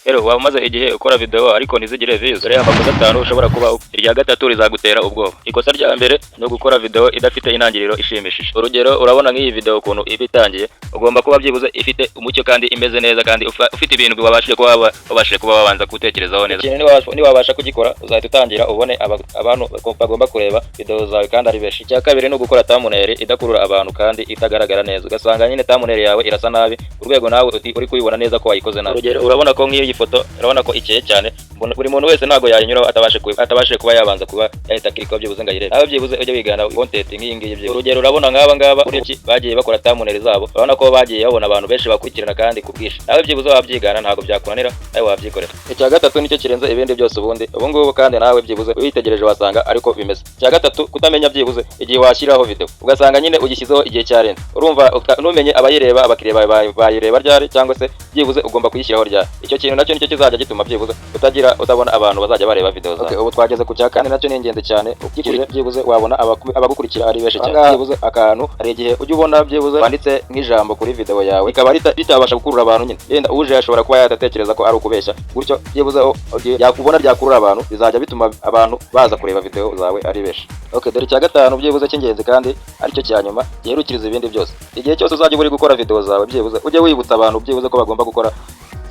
rero waba umaze igihe ukora video ariko ntizigire views, rero amakosa 5 ushobora kuba irya gatatu rizagutera ubwoba. Ikosa rya mbere no gukora video idafite intangiriro ishimishije. Urugero, urabona nk'iyi video ukuntu iba itangiye, ugomba kuba byibuze ifite umucyo kandi imeze neza kandi ufite ibintu wabashije kuba wabanza gutekerezaho neza. Ni wabasha kugikora uzahita utangira ubone abantu bagomba kureba video zawe kandi ari benshi. Icya kabiri no gukora thumbnail idakurura abantu kandi itagaragara neza, ugasanga nyine thumbnail yawe irasa nabi urwego nawe uri kuyibona neza ko wayikoze nabi. Urugero, urabona ko nk'iyi foto urabona ko ikeye cyane, buri muntu wese ntago yayinyuraho atabashe kuba yabanza kuba yahita kirika byibuze ngayirebe. Nawe byibuze ujye wigana content nk'iyi ngiyi byibuze. Urugero, urabona ngaba uriki bagiye bakora thumbnail zabo, urabona ko bagiye babona abantu benshi bakurikirana kandi kubwisha. Nawe byibuze wabyigana ntago byakunanira, nawe wabyikorera. Icya gatatu nicyo kirenze ibindi byose ubu ngubu kandi nawe byibuze witegereje wasanga ariko bimeze. Icya gatatu kutamenya byibuze igihe washyiraho video, ugasanga nyine ugishyizeho igihe cyarenze. Urumva numenye abayireba abakiriya bayireba ryari cyangwa se byibuze ugomba kuyishyiraho ryari. Icyo kintu nacyo nicyo kizajya gituma byibuze utabona abantu bazajya bareba video zawe. Ubu twageze ku cya kane nacyo ni ingenzi cyane, ukikije byibuze wabona abagukurikira ari benshi cyane. Byibuze akantu hari igihe ujye ubona byibuze wanditse nk'ijambo kuri video yawe ikaba ritabasha gukurura abantu nyine, yenda uje ashobora kuba yatatekereza ko ari ukubeshya, gutyo byibuze yakubona ryakurura abantu bizajya bituma abantu baza kureba video zawe ari benshi. Dore icya gatanu byibuze cy'ingenzi kandi aricyo cya nyuma giherukiriza ibindi byose. Igihe cyose uzajya uri gukora video zawe byibuze ujye wibutsa abantu byibuze ko bagomba gukora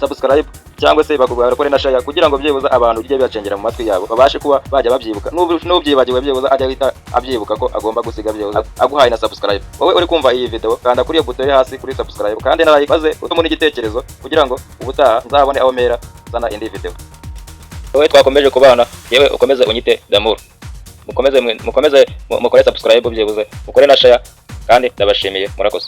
subscribe cyangwa se bakore na share kugira ngo byibuze abantu bijye bibacengera mu matwi yabo babashe kuba bajya babyibuka. N'ubyibagiwe byibuze ajya ahita abyibuka ko agomba gusiga byibuze aguhaye na subscribe. Wowe uri kumva iyi video kanda kuri iyo buto iri hasi kuri subscribe kandi na like maze utume n'igitekerezo kugira ngo ubutaha nzabone aho mera zana indi video. Wowe twakomeje kubana, yewe ukomeze unyite Damour. Mukomeze mukore subscribe byibuze mukore na share kandi ndabashimiye, murakoze.